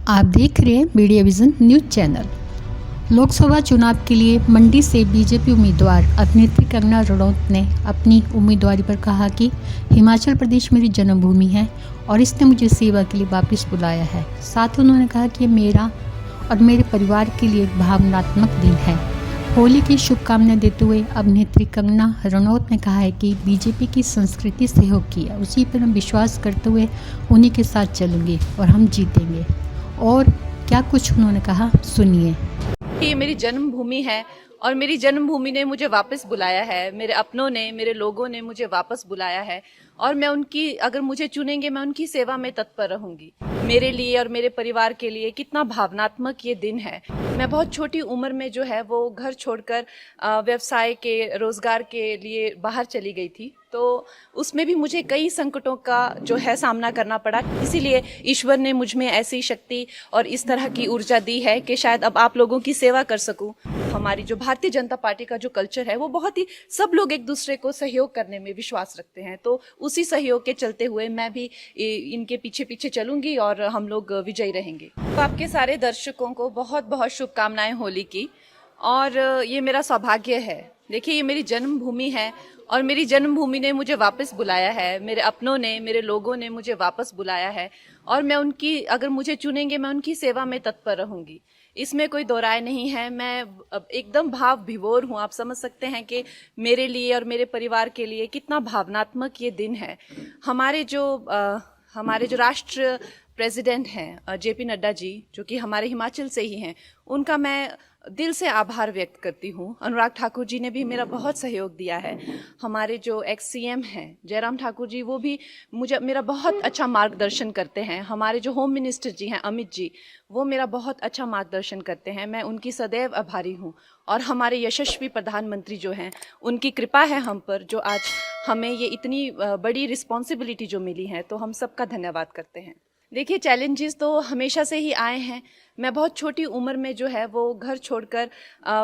आप देख रहे हैं media vision news channel. Lok Sabha चुनाव के लिए मंडी से बीजेपी उम्मीदवार अभिनेत्री कंगना रनौत ने अपनी उम्मीदवारी पर कहा कि हिमाचल प्रदेश मेरी जन्मभूमि है और इसने मुझे सेवा के लिए वापस बुलाया है। साथ ही उन्होंने कहा कि ये मेरा और मेरे परिवार के लिए एक भावनात्मक दिन है। होली की शुभकामनाएं देते हुए अभिनेत्री कंगना रनौत ने कहा है कि बीजेपी की संस्कृति सहयोग की है, उसी पर मैं विश्वास करते हुए उन्हीं के साथ चलूँगी और हम जीतेंगे। और क्या कुछ उन्होंने कहा, सुनिए। ये मेरी जन्मभूमि है और मेरी जन्मभूमि ने मुझे वापस बुलाया है। मेरे अपनों ने, मेरे लोगों ने मुझे वापस बुलाया है और मैं उनकी, अगर मुझे चुनेंगे, मैं उनकी सेवा में तत्पर रहूंगी। मेरे लिए और मेरे परिवार के लिए कितना भावनात्मक ये दिन है। मैं बहुत छोटी उम्र में जो है वो घर छोड़कर व्यवसाय के, रोजगार के लिए बाहर चली गई थी, तो उसमें भी मुझे कई संकटों का जो है सामना करना पड़ा। इसीलिए ईश्वर ने मुझ में ऐसी शक्ति और इस तरह की ऊर्जा दी है कि शायद अब आप लोगों की सेवा कर सकूं। हमारी जो भारतीय जनता पार्टी का जो कल्चर है वो बहुत ही, सब लोग एक दूसरे को सहयोग करने में विश्वास रखते हैं, तो उसी सहयोग के चलते हुए मैं भी इनके पीछे पीछे चलूंगी और हम लोग विजयी रहेंगे। तो आपके सारे दर्शकों को बहुत बहुत शुभकामनाएं होली की। और ये मेरा सौभाग्य है। देखिए, ये मेरी जन्मभूमि है और मेरी जन्मभूमि ने मुझे वापस बुलाया है। मेरे अपनों ने, मेरे लोगों ने मुझे वापस बुलाया है और मैं उनकी, अगर मुझे चुनेंगे, मैं उनकी सेवा में तत्पर रहूंगी। इसमें कोई दो राय नहीं है। मैं एकदम भाव विभोर हूँ। आप समझ सकते हैं कि मेरे लिए और मेरे परिवार के लिए कितना भावनात्मक ये दिन है। हमारे जो राष्ट्र प्रेसिडेंट हैं जेपी नड्डा जी, जो कि हमारे हिमाचल से ही हैं, उनका मैं दिल से आभार व्यक्त करती हूँ। अनुराग ठाकुर जी ने भी मेरा बहुत सहयोग दिया है। हमारे जो एक्स सीएम हैं जयराम ठाकुर जी, वो भी मेरा बहुत अच्छा मार्गदर्शन करते हैं। हमारे जो होम मिनिस्टर जी हैं अमित जी, वो मेरा बहुत अच्छा मार्गदर्शन करते हैं। मैं उनकी सदैव आभारी हूँ। और हमारे यशस्वी प्रधानमंत्री जो हैं, उनकी कृपा है हम पर, जो आज हमें ये इतनी बड़ी रिस्पॉन्सिबिलिटी जो मिली है, तो हम सबका धन्यवाद करते हैं। देखिए, चैलेंजेस तो हमेशा से ही आए हैं। मैं बहुत छोटी उम्र में जो है वो घर छोड़कर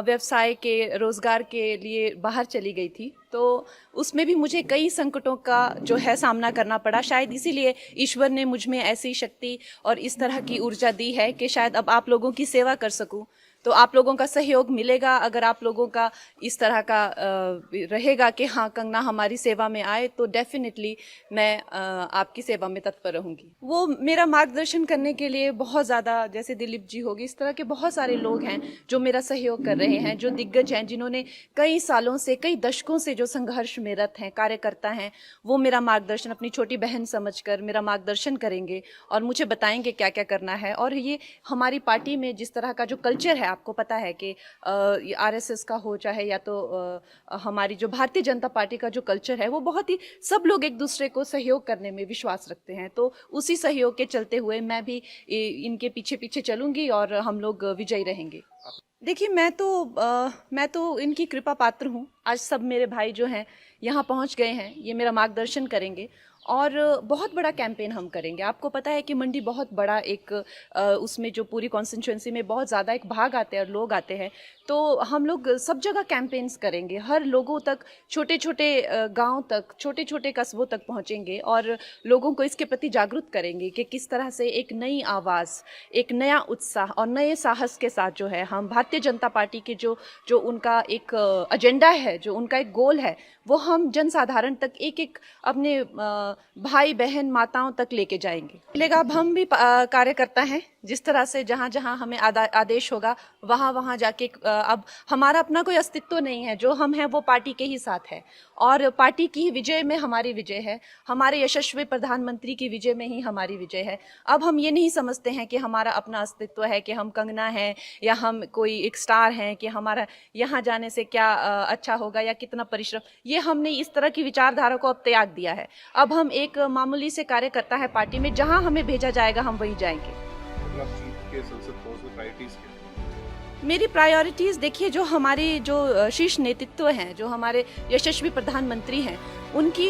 व्यवसाय के, रोजगार के लिए बाहर चली गई थी, तो उसमें भी मुझे कई संकटों का जो है सामना करना पड़ा। शायद इसीलिए ईश्वर ने मुझ में ऐसी शक्ति और इस तरह की ऊर्जा दी है कि शायद अब आप लोगों की सेवा कर सकूं। तो आप लोगों का सहयोग मिलेगा। अगर आप लोगों का इस तरह का रहेगा कि हाँ, कंगना हमारी सेवा में आए, तो डेफिनेटली मैं आपकी सेवा में तत्पर रहूंगी। वो मेरा मार्गदर्शन करने के लिए बहुत ज़्यादा, जैसे दिलीप जी होगी, इस तरह के बहुत सारे लोग हैं जो मेरा सहयोग कर रहे हैं, जो दिग्गज हैं, जिन्होंने कई सालों से, कई दशकों से जो संघर्ष में रत हैं, कार्यकर्ता हैं, वो मेरा मार्गदर्शन अपनी छोटी बहन समझकर मेरा मार्गदर्शन करेंगे और मुझे बताएंगे क्या क्या करना है। और ये हमारी पार्टी में जिस तरह का जो कल्चर है, आपको पता है कि आरएसएस का हो चाहे या तो हमारी जो भारतीय जनता पार्टी का जो कल्चर है, वो बहुत ही, सब लोग एक दूसरे को सहयोग करने में विश्वास रखते हैं, तो उसी सहयोग के चलते हुए मैं भी इनके पीछे पीछे चलूंगी और हम लोग विजयी रहेंगे। देखिए, मैं तो इनकी कृपा पात्र हूँ। आज सब मेरे भाई जो हैं यहाँ पहुँच गए हैं, ये मेरा मार्गदर्शन करेंगे और बहुत बड़ा कैंपेन हम करेंगे। आपको पता है कि मंडी बहुत बड़ा एक उसमें जो पूरी कॉन्स्टिट्यूंसी में बहुत ज़्यादा एक भाग आते हैं और लोग आते हैं, तो हम लोग सब जगह कैंपेन्स करेंगे। हर लोगों तक, छोटे छोटे गांव तक, छोटे छोटे कस्बों तक पहुंचेंगे और लोगों को इसके प्रति जागरूक करेंगे कि किस तरह से एक नई आवाज़, एक नया उत्साह और नए साहस के साथ जो है हम भारतीय जनता पार्टी के जो उनका एक एजेंडा है, जो उनका एक गोल है, वो हम जनसाधारण तक, एक एक अपने भाई बहन माताओं तक लेके जाएंगे। लेकिन अब हम भी कार्यकर्ता हैं। जिस तरह से जहाँ जहाँ हमें आदेश होगा, वहाँ वहाँ जाके अब हमारा अपना कोई अस्तित्व नहीं है। जो हम हैं वो पार्टी के ही साथ है और पार्टी की विजय में हमारी विजय है। हमारे यशस्वी प्रधानमंत्री की विजय में ही हमारी विजय है। अब हम ये नहीं समझते हैं कि हमारा अपना अस्तित्व है, कि हम कंगना हैं या हम कोई एक स्टार हैं, कि हमारा यहाँ जाने से क्या अच्छा होगा या कितना परिश्रम। ये हमने इस तरह की विचारधारा को अब त्याग दिया है। अब हम एक मामूली से कार्यकर्ता है पार्टी में, जहाँ हमें भेजा जाएगा हम वहीं जाएंगे। मेरी प्रायोरिटीज़, देखिए, जो हमारे जो शीर्ष नेतृत्व हैं, जो हमारे यशस्वी प्रधानमंत्री हैं, उनकी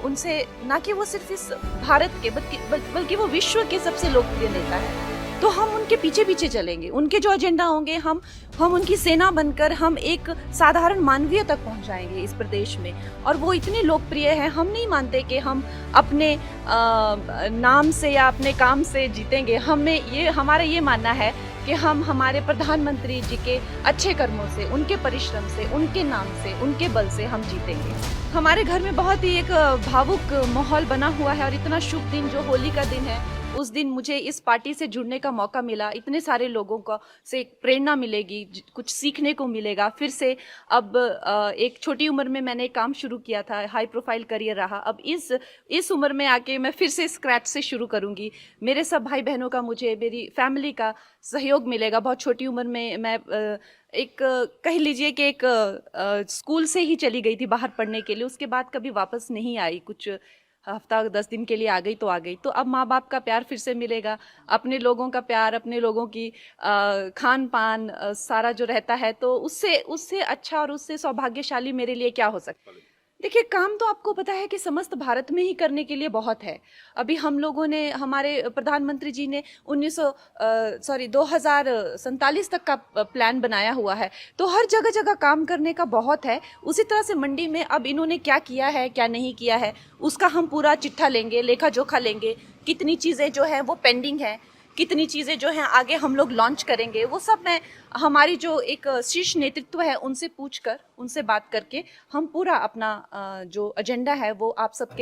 उनसे ना कि वो सिर्फ इस भारत के बल्कि वो विश्व के सबसे लोकप्रिय नेता है। तो हम उनके पीछे पीछे चलेंगे, उनके जो एजेंडा होंगे हम उनकी सेना बनकर हम एक साधारण मानवीय तक पहुंच जाएंगे इस प्रदेश में। और वो इतने लोकप्रिय हैं, हम नहीं मानते कि हम अपने नाम से या अपने काम से जीतेंगे। हमारा ये मानना है कि हम हमारे प्रधानमंत्री जी के अच्छे कर्मों से, उनके परिश्रम से, उनके नाम से, उनके बल से हम जीतेंगे। हमारे घर में बहुत ही एक भावुक माहौल बना हुआ है और इतना शुभ दिन जो होली का दिन है, उस दिन मुझे इस पार्टी से जुड़ने का मौका मिला। इतने सारे लोगों को से प्रेरणा मिलेगी, कुछ सीखने को मिलेगा। फिर से अब एक छोटी उम्र में मैंने काम शुरू किया था, हाई प्रोफाइल करियर रहा। अब इस उम्र में आके मैं फिर से स्क्रैच से शुरू करूंगी। मेरे सब भाई बहनों का, मुझे मेरी फैमिली का सहयोग मिलेगा। बहुत छोटी उम्र में मैं एक कह लीजिए कि एक स्कूल से ही चली गई थी बाहर पढ़ने के लिए, उसके बाद कभी वापस नहीं आई। कुछ हफ्ता 10 दिन के लिए आ गई तो आ गई। तो अब माँ बाप का प्यार फिर से मिलेगा, अपने लोगों का प्यार, अपने लोगों की खान पान सारा जो रहता है, तो उससे अच्छा और उससे सौभाग्यशाली मेरे लिए क्या हो सकता है। देखिए, काम तो आपको पता है कि समस्त भारत में ही करने के लिए बहुत है। अभी हम लोगों ने, हमारे प्रधानमंत्री जी ने 2047 तक का प्लान बनाया हुआ है, तो हर जगह जगह काम करने का बहुत है। उसी तरह से मंडी में अब इन्होंने क्या किया है, क्या नहीं किया है, उसका हम पूरा चिट्ठा लेंगे, लेखा जोखा लेंगे। कितनी चीज़ें जो हैं वो पेंडिंग हैं, कितनी चीज़ें जो हैं आगे हम लोग लॉन्च करेंगे, वो सब मैं हमारी जो एक शीर्ष नेतृत्व है उनसे पूछकर, उनसे बात करके हम पूरा अपना जो एजेंडा है वो आप सबके